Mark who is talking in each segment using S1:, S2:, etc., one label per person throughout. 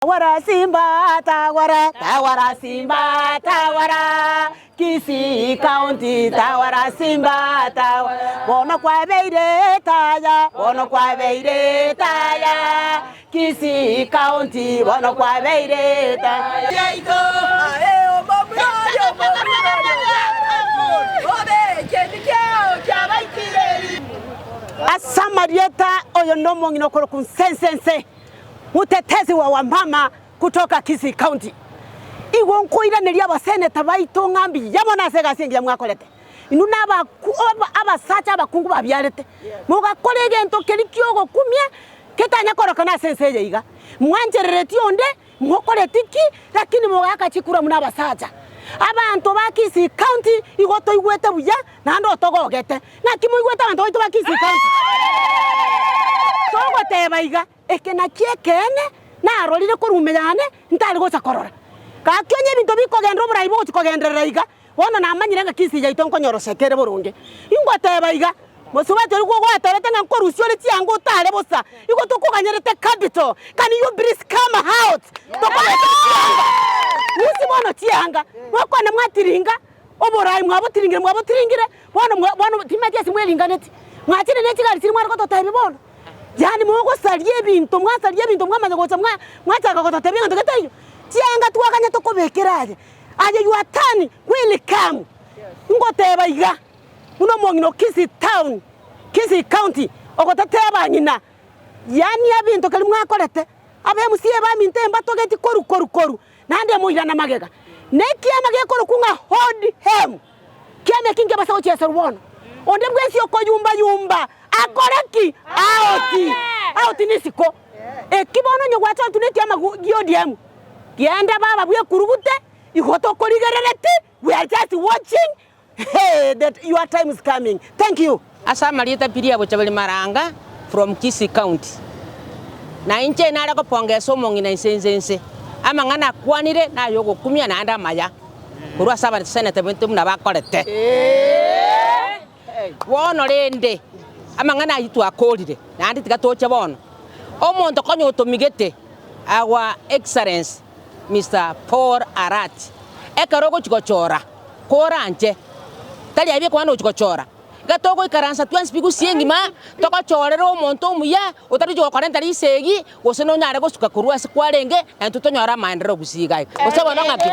S1: Tawara Simba, Tawara, Tawara Simba, Tawara, Kisii County, Tawara Simba, Tawara, Bono kwa beide taya, Bono kwa beide taya, Kisii County, Bono kwa beide taya. Asamarieta oyo nomo nginokoro kunsensense. Mutetezi wa wamama kutoka Kisii County. Iwo nkoira nelia abaseneta baito ngambi yamona segasingia mwakolete. Inuna abasacha abakungu babyarete. Mugakore gento kelikyogo kumye ketanya korokana senseje iga. Mwanjerereti onde mwokoletiki lakini mugaka chikura muna abasacha. Abantu ba Kisii County igoto igwete buya nando togogete. Na kimuigwete abantu baito ba Kisii County. Togo teba iga ekena kiekene na arolire kurumeyane ntari gocha korora kakyonye bintu bikogenda oburayi boti kogenderera iga wono namanyire nga Kisii yaito nkonyoroshekere burunge ingwa teba iga musubate rwo gwatorete nga nkorusyo ri cyango utare busa igo tukuganyerete capital can you please come out tokomete cyanga usi bono cyanga mwakone mwatiringa oburayi mwabutiringire wono timagesi mwelinganeti mwakire nekigali kiri mwariko totabe bono. Yani mwogo salie bintu mwamaze gocha mwachaka kototebinga ndogetayo cyanga twakanya tokobekeraje aje you atani welcome ngoteba iga uno mongino Kisii County ogotateba nyina yani abintu kali mwakorete abe musiye bamintemba togeti koru nande muhirana magega nekiama gekoro kunga hold him kiame kinge basawo chesa rubono onde bwesi okoyumba akoreki out nisiko ekibono nyogwacha tuneti ama giodiemu kienda baba bwe kurubute igoto koligerereti we are just watching that your time is coming. Thank you.
S2: Asamarieta piria bochabali maranga from Kisii County na inche nara ko pongeso mongi na insensense amangana kwanire na yogo kumya na anda maya kurwa saba senate bentum na bakorete wono rende amangana yitu akolire nandi tigatoche bono omonto konyo tomigete our excellence Mr. Paul Arat ekarogo chikochora koranje tali abye kwano chikochora gatoko ikaransa twans bigu siengima tokochorero omonto muya otarijo 40 lisegi goseno nyare gosuka kurwa sikwarenge ntutonyora mandero busigai osabona ngaki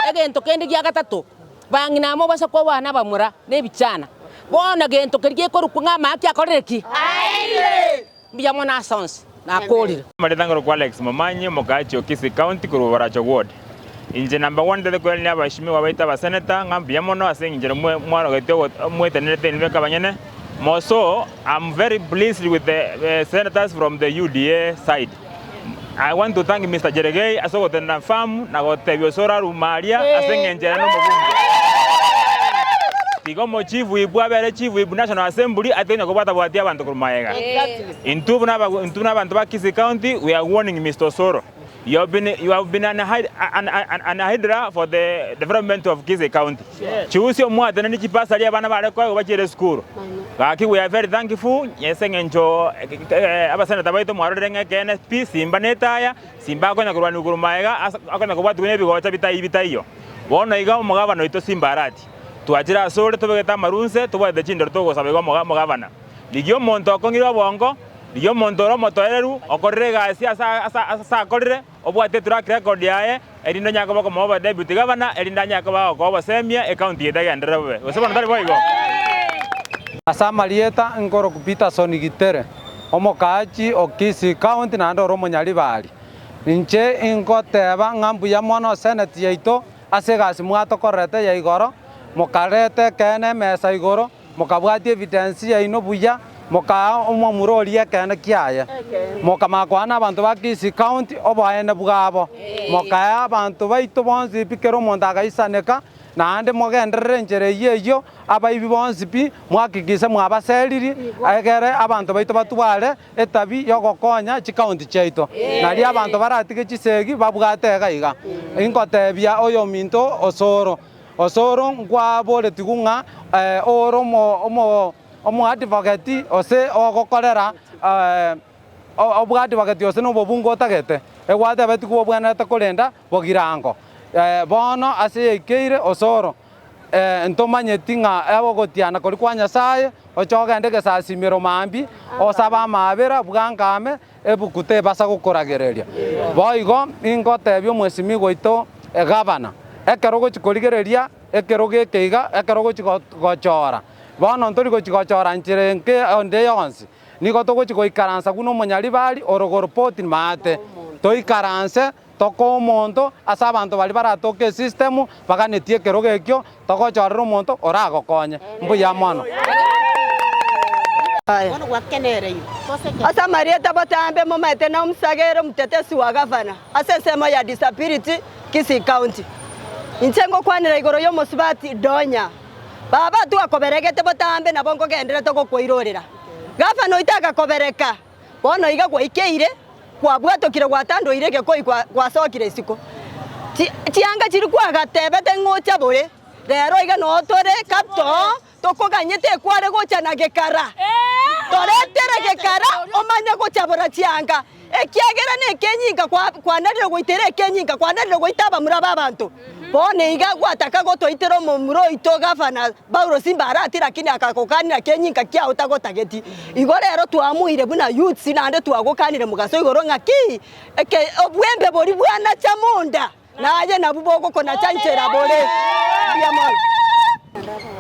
S2: egento kende gya gatatu banginamo basa kwa bana bamura nebichana bona gento kerige korukunga maki akorereki aile biya mona sons na kolire
S3: Maritangoro kwa Alex Momanyi mokachi Kisii County kurubaracho ward inje number 1 de kweli abashimi wabaita ba senator ngambia mono asenginjere mwaro getyo mwetenete nbeka banyene moso I'm very pleased with the senators from the UDA side. I want to thank Mr. Jeregei asogote na farm na gotebyo sora rumaria asengenjere no mubunge tigomo chifu ibwabere chifu ibu National Assembly atenya kubata bwati abantu kurumayega intubu n'abantu ba Kisii County. We are warning Mr. Osoro, you have been an hydra for the development of Kisii County. Chiusio mwate nani chipasa ali abana bare kwa bachire school kaki. We are very thankful yesengenjo abasana tabaito mwarorenge KNSP Simba netaya Simba konya kurwani kurumayega akona kubatu nebigocha bitaiyo bono iga umugabano ito Simba Arati tuachira sore tobegeta marunse tobade chindoro togo sabego mugabana ligyo monto akongirwa bongo ligyo monto ro motoeru okorrega asa korre obwate track record yae erindo nyako bako moba deputy governor erinda nyako bako ko basemia account yedega nderebe osebona tari boigo
S4: Asamarieta ngoro kupita soni gitere omokachi Kisii County na ndo romo nyali bali inche ingoteba ngambu ya mono senate yaito asegasi mwatokorete ya igoro mokarete kene mesa igoro mokabwati evidence ya ino buya moka omwamuroria kene kiaye mokamakwana abantu ba Kisii County obaene bwabo mokaya abantu baito bonsi pikero mondaga isaneka na ande mogenderere njere yeyo abaibi bonsi pi mwakikise mwabaseriri agere abantu baito batware etabi yogokonya chi county chaito nali abantu baratige chisegi babwatega iga ingotebia oyo minto Osoro ngwa bole tigunga oro omo advocate ose ogokorera obwati bagetiose no bobungo otagete egwate beti kubo bwanete korenda bogirango bono ase ikeire osoro ntomanyeti ng'a ebogotiana kori kwa Nyasaye ochogende gesasimiro mambi osaba amabera bwankame ebukute basa gukuragereria boigo ingotebia omwesimi goito egabana ekero gochikorigereria ekero gekeiga ekero gochikochora bono ntori gochikochora nchire nke onde yonsi nigo togochikoikaransa guno omonyaribari orogo report mate toikaranse toko omonto ase abanto bari baratoka esystemu baganetie ekero gekio togochorera omonto oragokonye mbuya mono
S1: Bono gwakenereire.
S5: Asa Marieta Botambe momaete na umsagero mtetesi wa gavana ase sema ya disability Kisii County. Inchengo kwanira igoro yo musubati donya. Baba tu akoberegete Botambe na bongo gendere toko kwirorera. Gavana oitaka kobereka. Bono iga gwikeire kwa bwato kire gwatando irege koi kwa sokire siko. Tianga chiri kwa gatebete ngocha bore. Rero iga no tore kapto toko ganyete kware gocha na gekara. Toretere gekara omanya gochabora chianga ekiagera ne kenyinga kwa narire goitere kenyinga kwa narire goitaba muraba abantu bone iga gwataka gotoitero mumuro ito gavana Bauro Simba Arati lakini akakokanira kenyinga kia utagotageti igo rero twamuire buna youth nande twagokanire mugaso igoro ngaki eke obwembe bori bwana chamonda naye nabubogo kona chanchera bore ya mwana.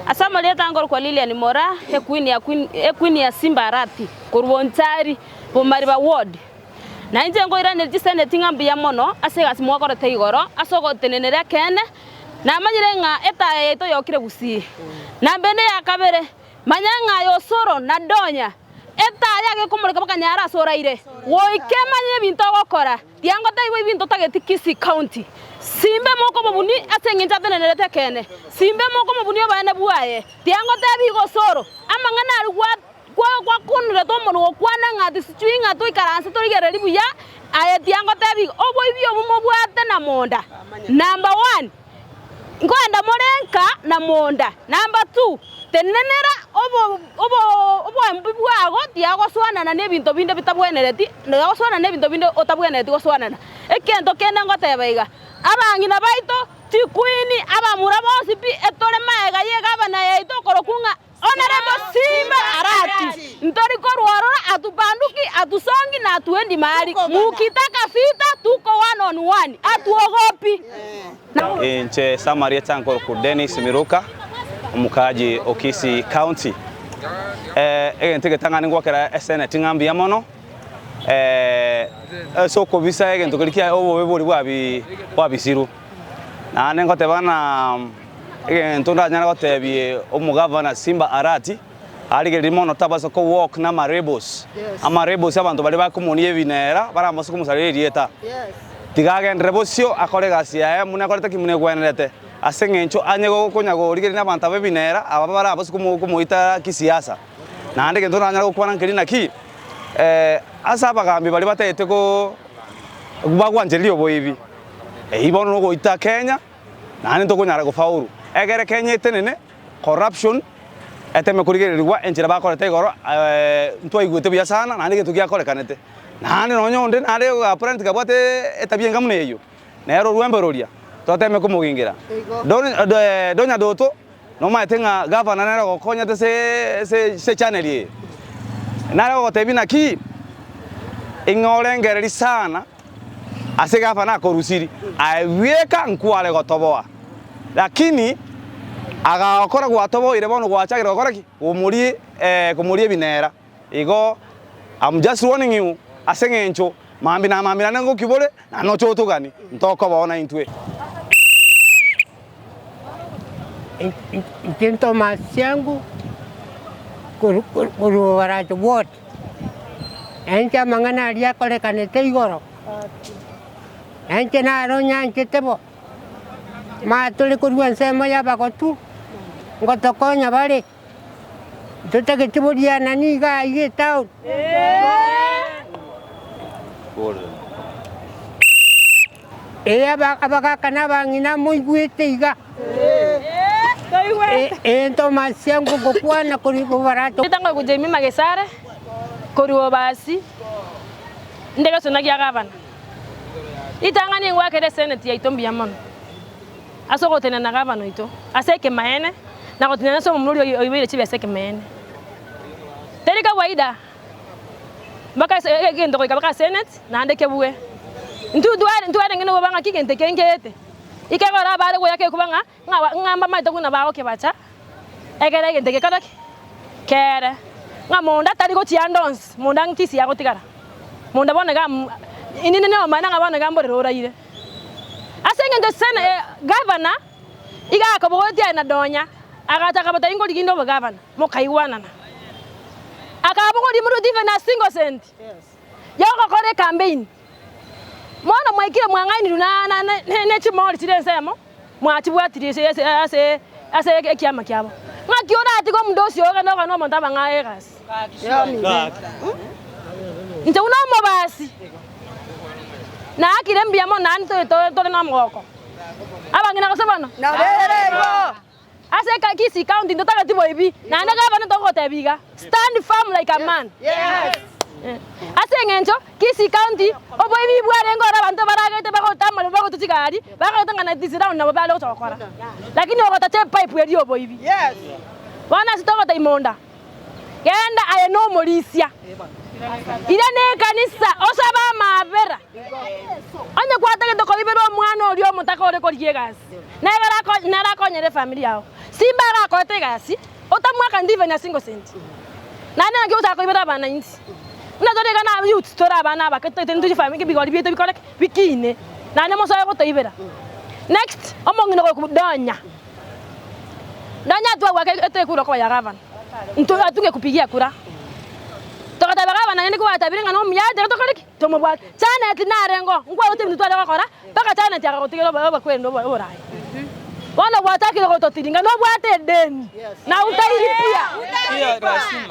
S6: Asama leta angor kwa Lilian Mora equeen ya Simba Arati kurwontari bomariba ward na nje ngo irane jisene tingambi ya mono asega simwakora teigoro asogo tenenere kene na manyire nga eta yeto yokire busi na mbene ya kabere manyanga yo soro na donya eta yage kumurika bakanyara soraire woike manye binto gokora tiango taiwe binto tageti Kisii County simbe moko mabuni asenginja tenenere kene simbe moko mabuni obane buaye tiango tabi gosoro amangana ari kwa kunure to mono kwana ngati sichuinga to ikaranse to rigereri buya aye tiango tabi obo ibyo mumo bwate na monda number 1 ngoenda morenka na monda number 2 tenenera obo mbibwago tiago swana na nebinto binde bitabwenereti nego swana nebinto binde otabwenereti go swana ekento kene ngotebaiga abangina baito tikuini abamura bose bi etore maega yega bana yaito korokunga Honorable Simba Arati ntori korwara atubanduki atusongi na atuendi mahali mukitaka fita tuko 1-on-1 atuogopi
S7: Nche Samarieta Nkoroku Dennis Miruka mukaji Kisii County egentege tangani gwakera esene tingambi ya mono so ko bisa egento kolikia obo bebori bwabisiru na nengote bana egento ndanyana gotebie omugavana Simba Arati arige limono tabaso ko walk na marebos amarebos abantu bali bakomonie binera baramoso kumusaririeta tigagendre bosio akore gasia muna korete kimune gwenerete asengencho anyego konyago rigeri na bantu bebinera ababara aboso kumuita kisiasa na ndege ndona gukwana nkiri naki asa bagambi bali batete ko bagwanjerio boibi ibono no goita Kenya na nto konyara go fauru egere Kenya tenene corruption eteme kurigerirwa enjira bakorete igoro ntwa igwete bya sana na ndege tugia korekanete nani nonyonde nari apprenti kabwate etabienga muneyo nero rwemberoria toteme kumugingira donya doto no maetenga governor nero gokonya te se channel ye naro gotebina ki ingorengereri sana ase governor korusiri awieka nkwale gotoboa lakini agakora gwatoboire bono gwachagira gokora ki kumurie binera igo I'm just warning you asengencho mambi na nango kibole na no choto gani ntoko bona intwe
S8: intento masiangu kuru warato wot encha mangana alia kole kanete igoro encha na ronya enchitebo ma tole kuruan sema ya bakotu ngotokonya bale tutake tibodia nani ga ye town abaka kana bangina muigwete iga ento masiangu gokwana kuri barato
S6: Tango kujemi magesare kuri obasi ndege sona gya gavana itangani ngwa kere senate ya itombi ya mono asoko tena na gavana ito aseke maene na kotina so mumuri oyibere chibe aseke maene teri kawaida baka gendo ko baka senate na ndeke buwe ntuare ngene banga kigente kengete ikagora bare go yake kubanga ngamba maito kuna bago ke bacha egere gente ke kadaki kere ngamonda tari go tiandons monda nkisi yago tigara monda bona ga inine ne omana ngabana gambo roraire asenge ndo sene governor iga akaboti na donya agata kabata ingoli gindo governor mo kaiwana na akabongo di muru dive na single cent yoko kore campaign mwana mwaikire mwangaini na ne chimoli chirensemo mwatibwatire ase ekiama kyabo ngakiona ati ko mdosi oga no monta bangae gas nje unomo basi na akire mbiamo nani to na mwoko abangina kasabana
S5: Na berego.
S6: ase kakisi county ndo takatibo ibi na ndaga bana to kotebiga stand firm like a man.
S5: Yes.
S6: Ase ngencho kisi county obo ibi bware ngora abantu baragete bakotama bako tutigari bakotanga na disira na babalo tokora lakini okotache pipe yeri obo ibi.
S5: Yes.
S6: Wana sitokota imonda genda aye no morisia ira ne kanisa osaba mabera anya kwata ke to ibero mwana oli omutaka ore koriye gasi na ra konyere family yao simba ra kote gasi otamwaka ndive na single cent nani ngi utako ibera bana inti na dore kana youth tora bana bakete ndu family bigori bieto bikore bikine nani mo soyo kote ibera next omongino ko donya tu wa ete kura kwa yagavana nto atunge kupigia kura tokata bagavana nende kwa tabiringa no myaje tokoriki tomobwa chana ati narengo ngwa uti mtu twale wakora toka chana ati akakotikelo baba kwendo orai wana bwataki ko totiringa no bwate deni na utailipia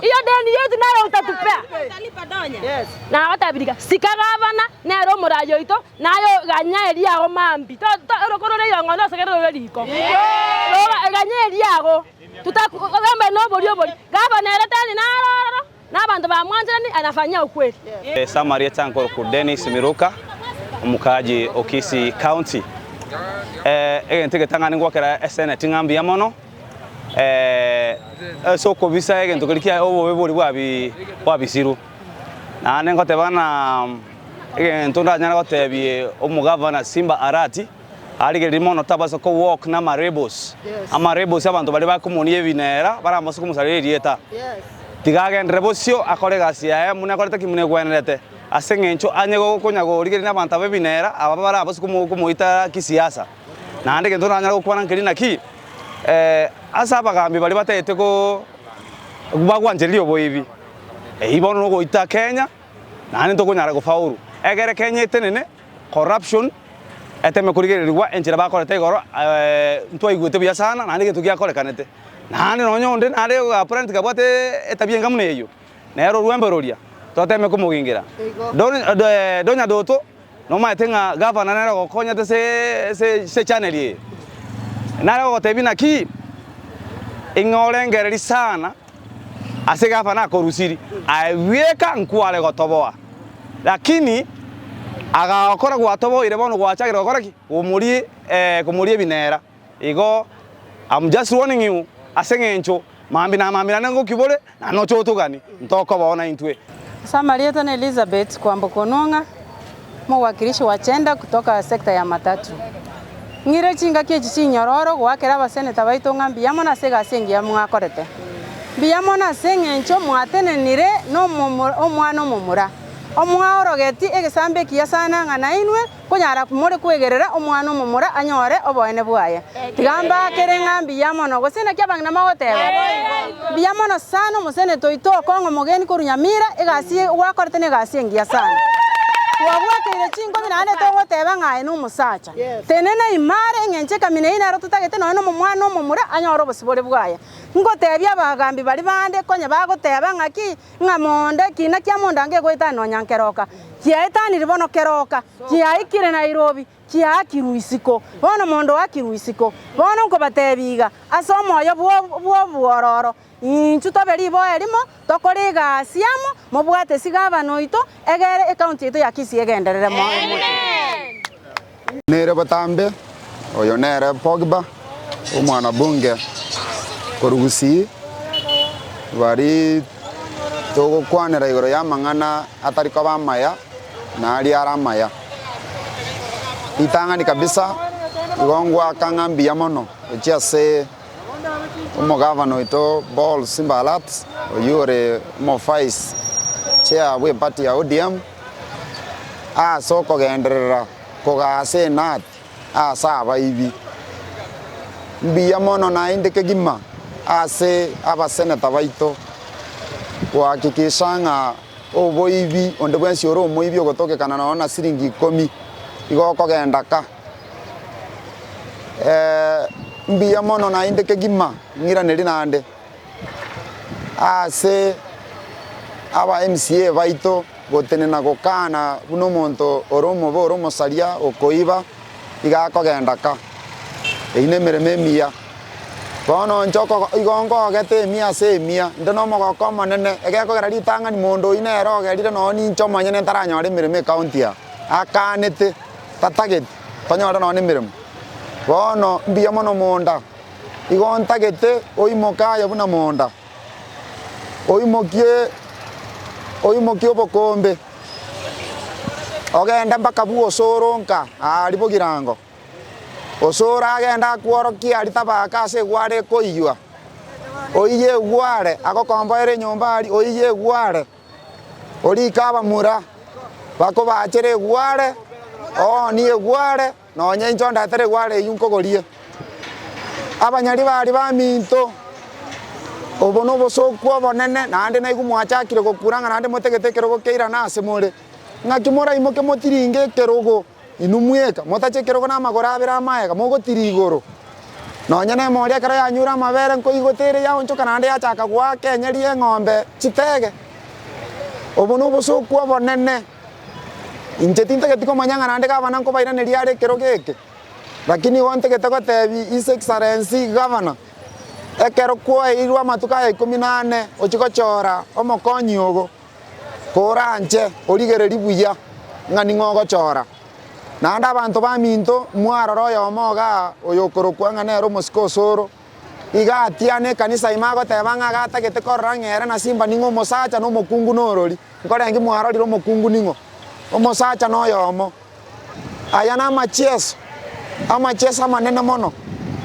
S6: iyo deni yetu nalo utatupea utalipa donya yes na watabirika sikagavana nero murayo ito nayo ganya elia go mambi to rokorore yongo no sekero liko ganya elia go tutakwamba no borio gavana eletani naro na bantu ba mwanjani anafanyia ukweli.
S7: Samaria Tankor ku Dennis Miruka mukaji Okisi County. Egentege tangani ngwakera Senate ngambi ya mono. So ko bisa egento kolikia obo bebori bwabisiru. Na nengote bana egento ndanyana gotebi omugavana Simba Arati. Alige limono tabaso ko walk na marebos. Amarebos abantu bali bakomuniye binera baramoso kumusarire dieta.
S5: Yes.
S7: Tigaga ndrebosio akore gasia muna kore takimune gwenerete asengencho anyego konyago rigeri na banta bebinera ababara abasu kumuita kisiasa na ande gendo nanya gukwana nkiri naki asa bagambi bali batete ko bagwanjelio boibi ibono no goita Kenya na ande to konyara go fauru egere Kenya tenene corruption eteme kurigerirwa enjira bakore tegoro ntwa igwete bya sana na ande getu gya kore kanete nani nonyonde nare apparent kabate etabienga muneyo nero ruemberoria toteme kumugingira donya doto no maetenga governor nare gokonya te se channel ye nare gotebina ki ingorengeri sana ase governor korusiri awieka nkwale gotoboa lakini agakora gwatobo ire bono gwachagire gokora ki kumurie binera igo I'm just warning you asengencho mambi na nango kibole na no choto gani ntoko baona intwe.
S9: Samaria Tana Elizabeth Kwambokononga mwakilishi wa Chenda kutoka sekta ya matatu. Ngire chinga kiechi nyororo gwakera abaseneta baito ngambi yamo na sega sengia mwakorete. Biyamo na sengencho mwatenenire no omwana omumura. Omwaorogeti egesambe kiya sana ngana inwe kunyara kumore kwegerera omwana omumura anyore oboene bwaye tigamba kere ngambi yamono gosena kyabanga na magoteba biyamono sana musene toito kongo mogeni kurunyamira egasi wakorete ne gasi engia sana wabwakire chingo binane to goteba ngaye no musacha tenena imare ngenche kamine ina rotutagete no omwana omumura anyore obosibore bwaye ngotebya bagambi bali bande konya bagoteba ngaki ngamonde kina kyamonda nge goita no nyankeroka kiaetani ribono keroka kiaikire Nairobi kiakiruisiko bono mondo wakiruisiko bono ko batebiga asomo yo bwo bwororo inchu toberi ibo erimo tokore egasi amo mobwate sigabana oito egere ekaunti yaito ya Kisii egenderere moyo.
S10: Nere Batambe oyo nere Pogba omwana bunge korugusii bari togokwanera igoro ya mang'ana atari ko bamaya na ari aramaya itang'ani kabisa igongwa kang'ambia mono echiase omogavana oito Paul Simba Arati oyure omofais chair bwa party ya ODM ase okogenderera kogase enati ase abaibi mbuya mono naende kegima ase abaseneta baito kuhakikisha ng'a oboibi onde bwensi ore omoibi ogotokekana nao na siringi 10 igokogenda ka mbuya mono naende kegima ng'iraneri nande ase aba MCA baito gotenena gokana buna omonto ore omobe ore omosaria okoiba igakogenda ka eine emeremo emiya bono nchoko igongogete emia ase emia nde no omogoko omonene egekogera ritang'ani mondo oyi nere ogerire noo ninche omonyene ntaranyora emeremo ekaunti ya akanete tatageti tonyora noo emeremo bono mbuya mono monda igo ntagete oimoka aye buna monda oimokie obokombe ogenda mpaka bwa osoro nka ari bogirango osoro agenda akworokia ari tabaka ase egware ekoiywa oiye egware agokomboere enyomba ari oiye egware orika abamura bakobachere egware ni egware nonye incho ndatere egware eywo nkogorie abanyari bari baminto obo no bosokwa obonene naende naigu mwachakire gokuranga naende motegete kerogo keirana ase more ng'aki mora imoke motiringe kerogo inumweka motache kerogo na amagoro abere amaega mogotiri igoro nonye nemori ekero yanyura amabere nkoigotere yaonchoka naende yachaka gwaka enyeri eng'ombe chitege obo no bosokwa obonene inche tintegeti komanya ng'a naende gavana nkobairaneria are ekerogo eke lakini igo ntegete gotebi His Excellency Governor ekero kwaeirwa amatuko aya 14 ochigochora omokonyi ogo koranche origereri buya ng'ani ng'ogochora naende abanto baminto mwarora oyomo iga oyokorokwa ng'a nere omosiko osoro iga atiane ekanisa ime agoteba ng'a gatagete korora ng'ere na Simba ning'o omosacha na omokungu norori nkorengi mwarorire omokungu ning'o omosacha na oyomo aya na amachieso amanene mono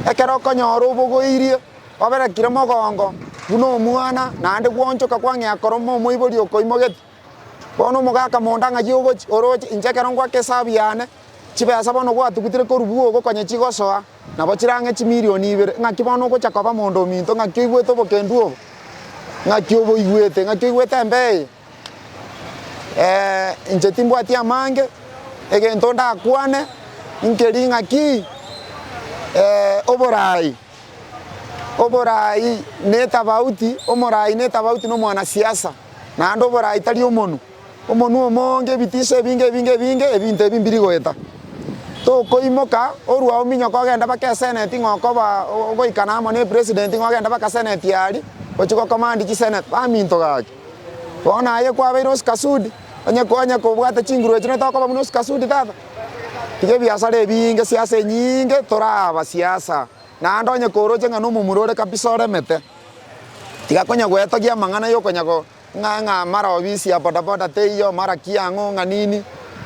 S10: ekero okonyora obogoirie oberekire mogongo buna omwana naende gwonchoka kwang'ea koromo omoibori okoimogeti bono omogaka monda ng'aki ogochi oroche inche ekero ngwaka esabu yane chibesa bono gwatugutire korwa ogokonya chigosoa nabo chirang'e chimilioni 2 ng'aki bono ogocha koba mondo ominto ng'aki oigwete obokendu obo ng'aki oigwete embei inche timbwati amange egento ndakwane nkeri ng'aki oborai netabauti omorai netabauti no mwanasiasa naende oborai tari omonu omonge ebitise ebinge ebinto ebimbiri goeta tokoimoka orwa ominyoka ogenda baka eseneti ng'okoba ogoikana amo na president ng'ogenda baka seneti ari ochigokomandi chiseneti baminto gaki bono aye kwabeire osikasudi onye kobwate chinguru echine tokoba buna osikasudi tata tiga ebiasara ebinge siasa enyinge toraba siasa naende onye koroche ng'a nomomura ore kabisa oremete tiga konya gwetogia amang'ana yokonya ng'a mara obisi ya bodaboda teiyo mara kiang'o ng'a nini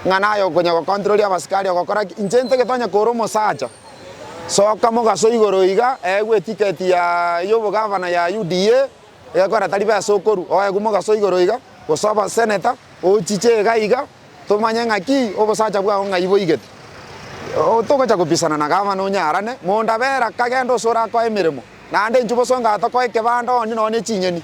S10: ng'a nayo konya gokontroli abasikari ogokora inche ntegete onye kora omosacha soka mogaso igoro iga egwe etiketi ya obogavana ya UDA egekora tari besa okoru oegu mogaso igoro iga gosoba seneta ochiche iga tomanye ng'aki obosacha bwao ng'ai boigete togocha gopisana na gavana onyarane monda bera kagenda osora akoa emeremo naende inche boso ng'atokoa ekebanda oni nonye chinyeni